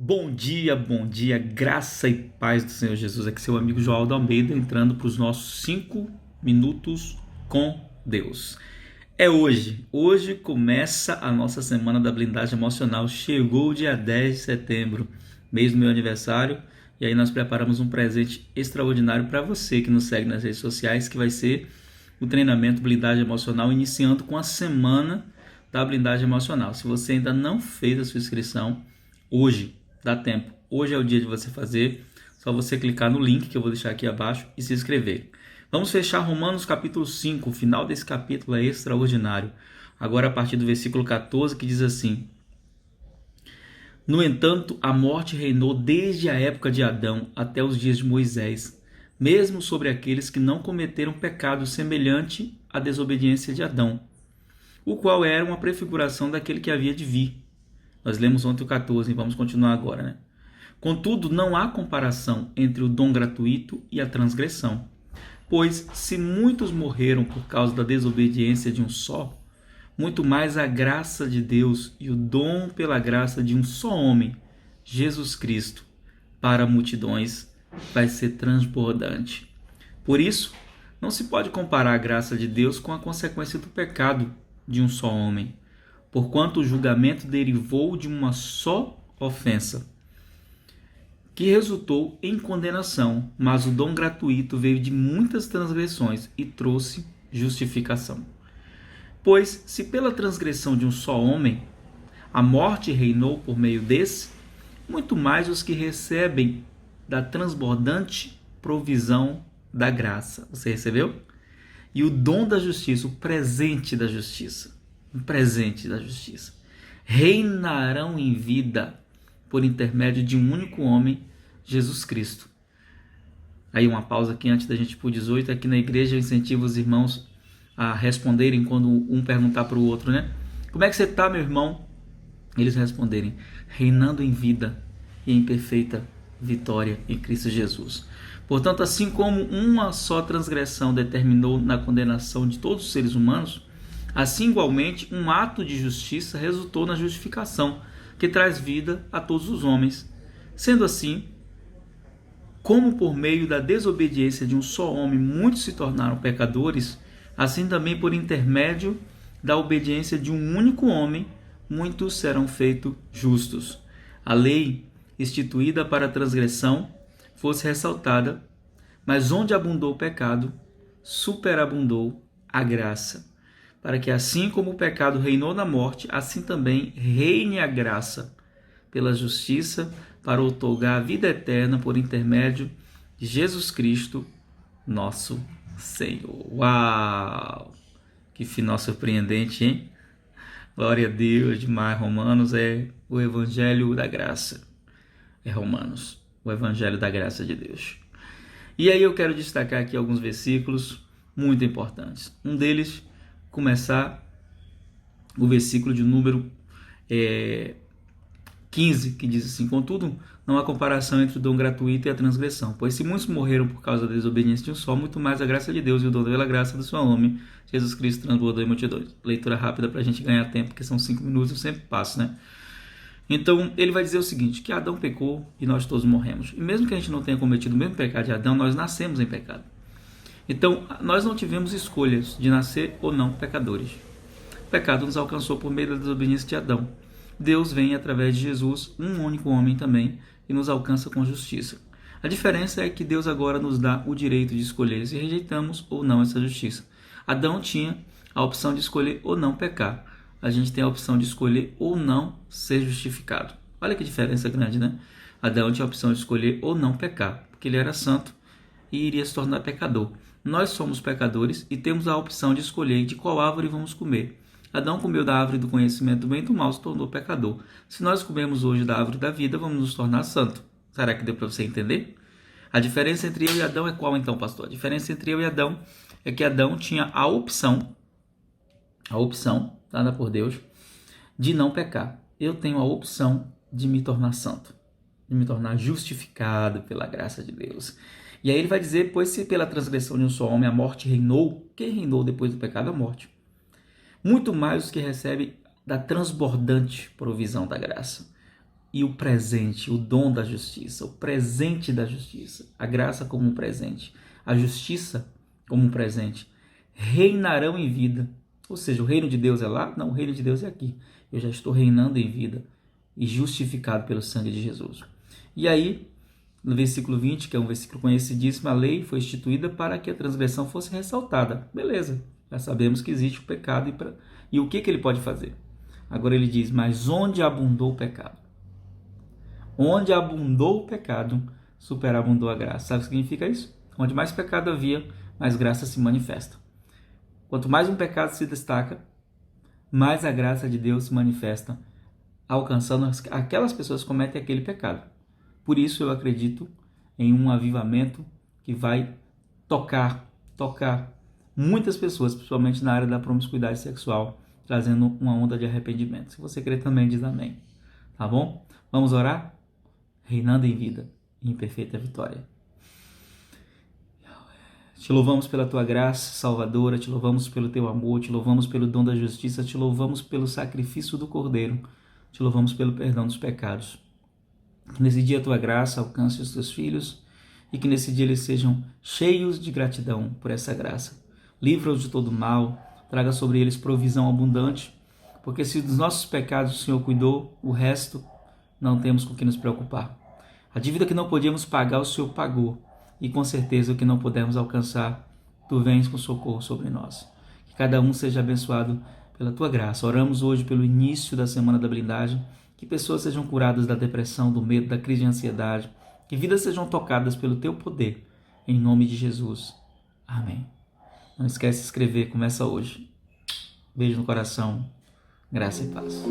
Bom dia, graça e paz do Senhor Jesus. Aqui seu amigo João Almeida entrando para os nossos 5 minutos com Deus. É hoje. Hoje começa a nossa semana da blindagem emocional. Chegou o dia 10 de setembro, mês do meu aniversário, e aí nós preparamos um presente extraordinário para você que nos segue nas redes sociais, que vai ser o treinamento blindagem emocional, iniciando com a semana da blindagem emocional. Se você ainda não fez a sua inscrição, hoje dá tempo. Hoje é o dia de você fazer. Só você clicar no link que eu vou deixar aqui abaixo e se inscrever. Vamos fechar Romanos capítulo 5. O final desse capítulo é extraordinário. Agora a partir do versículo 14, que diz assim: No entanto, a morte reinou desde a época de Adão até os dias de Moisés, mesmo sobre aqueles que não cometeram pecado semelhante à desobediência de Adão, o qual era uma prefiguração daquele que havia de vir. Nós lemos ontem o 14 e vamos continuar agora, né? Contudo, não há comparação entre o dom gratuito e a transgressão. Pois, se muitos morreram por causa da desobediência de um só, muito mais a graça de Deus e o dom pela graça de um só homem, Jesus Cristo, para multidões, vai ser transbordante. Por isso, não se pode comparar a graça de Deus com a consequência do pecado de um só homem, porquanto o julgamento derivou de uma só ofensa, que resultou em condenação, mas o dom gratuito veio de muitas transgressões e trouxe justificação. Pois, se pela transgressão de um só homem a morte reinou por meio desse, muito mais os que recebem da transbordante provisão da graça. Você recebeu? E o dom da justiça, o presente da justiça, reinarão em vida por intermédio de um único homem, Jesus Cristo. Aí uma pausa aqui antes da gente ir para o 18. Aqui na igreja eu incentivo os irmãos a responderem quando um perguntar para o outro, né? Como é que você está, meu irmão? Eles responderem: reinando em vida e em perfeita vitória em Cristo Jesus. Portanto, assim como uma só transgressão determinou na condenação de todos os seres humanos, assim igualmente um ato de justiça resultou na justificação, que traz vida a todos os homens. Sendo assim, como por meio da desobediência de um só homem muitos se tornaram pecadores, assim também por intermédio da obediência de um único homem muitos serão feitos justos. A lei, instituída para a transgressão, fosse ressaltada, mas onde abundou o pecado, superabundou a graça, para que assim como o pecado reinou na morte, assim também reine a graça pela justiça, para outorgar a vida eterna por intermédio de Jesus Cristo, nosso Senhor. Uau! Que final surpreendente, hein? Glória a Deus demais. Romanos é o Evangelho da Graça. É Romanos, o Evangelho da Graça de Deus. E aí eu quero destacar aqui alguns versículos muito importantes. Um deles, começar o versículo de número 15, que diz assim: Contudo, não há comparação entre o dom gratuito e a transgressão, pois se muitos morreram por causa da desobediência de um só, muito mais a graça de Deus e o dom pela graça do seu homem, Jesus Cristo, transbordou em multidões. Leitura rápida para a gente ganhar tempo, porque são 5 minutos, eu sempre passo, né? Então, ele vai dizer o seguinte, que Adão pecou e nós todos morremos. E mesmo que a gente não tenha cometido o mesmo pecado de Adão, nós nascemos em pecado. Então, nós não tivemos escolhas de nascer ou não pecadores. O pecado nos alcançou por meio da desobediência de Adão. Deus vem através de Jesus, um único homem também, e nos alcança com justiça. A diferença é que Deus agora nos dá o direito de escolher se rejeitamos ou não essa justiça. Adão tinha a opção de escolher ou não pecar. A gente tem a opção de escolher ou não ser justificado. Olha que diferença grande, né? Adão tinha a opção de escolher ou não pecar, porque ele era santo e iria se tornar pecador. Nós somos pecadores e temos a opção de escolher de qual árvore vamos comer. Adão comeu da árvore do conhecimento do bem e do mal, se tornou pecador. Se nós comemos hoje da árvore da vida, vamos nos tornar santos. Será que deu para você entender? A diferença entre eu e Adão é qual então, pastor? A diferença entre eu e Adão é que Adão tinha a opção dada por Deus, de não pecar. Eu tenho a opção de me tornar santo, de me tornar justificado pela graça de Deus. E aí ele vai dizer, pois se pela transgressão de um só homem a morte reinou, quem reinou depois do pecado? A morte. Muito mais os que recebem da transbordante provisão da graça. e o presente, o dom da justiça, o presente da justiça, a graça como um presente, a justiça como um presente, reinarão em vida. Ou seja, o reino de Deus é lá? Não, o reino de Deus é aqui. Eu já estou reinando em vida e justificado pelo sangue de Jesus. E aí, no versículo 20, que é um versículo conhecidíssimo, a lei foi instituída para que a transgressão fosse ressaltada. Beleza, já sabemos que existe o pecado e o que ele pode fazer. Agora ele diz, mas onde abundou o pecado? Onde abundou o pecado, superabundou a graça. Sabe o que significa isso? Onde mais pecado havia, mais graça se manifesta. Quanto mais um pecado se destaca, mais a graça de Deus se manifesta, alcançando aquelas pessoas que cometem aquele pecado. Por isso eu acredito em um avivamento que vai tocar muitas pessoas, principalmente na área da promiscuidade sexual, trazendo uma onda de arrependimento. Se você crer também, diz amém. Tá bom? Vamos orar? Reinando em vida e em perfeita vitória. Te louvamos pela tua graça salvadora, te louvamos pelo teu amor, te louvamos pelo dom da justiça, te louvamos pelo sacrifício do Cordeiro, te louvamos pelo perdão dos pecados. Que nesse dia a tua graça alcance os teus filhos e que nesse dia eles sejam cheios de gratidão por essa graça. Livra-os de todo mal, traga sobre eles provisão abundante, porque se dos nossos pecados o Senhor cuidou, o resto não temos com que nos preocupar. A dívida que não podíamos pagar, o Senhor pagou. E com certeza o que não pudermos alcançar, Tu vens com socorro sobre nós. Que cada um seja abençoado pela Tua graça. Oramos hoje pelo início da Semana da Blindagem, que pessoas sejam curadas da depressão, do medo, da crise de ansiedade, que vidas sejam tocadas pelo Teu poder, em nome de Jesus. Amém. Não esquece de se inscrever, começa hoje. Beijo no coração, graça e paz.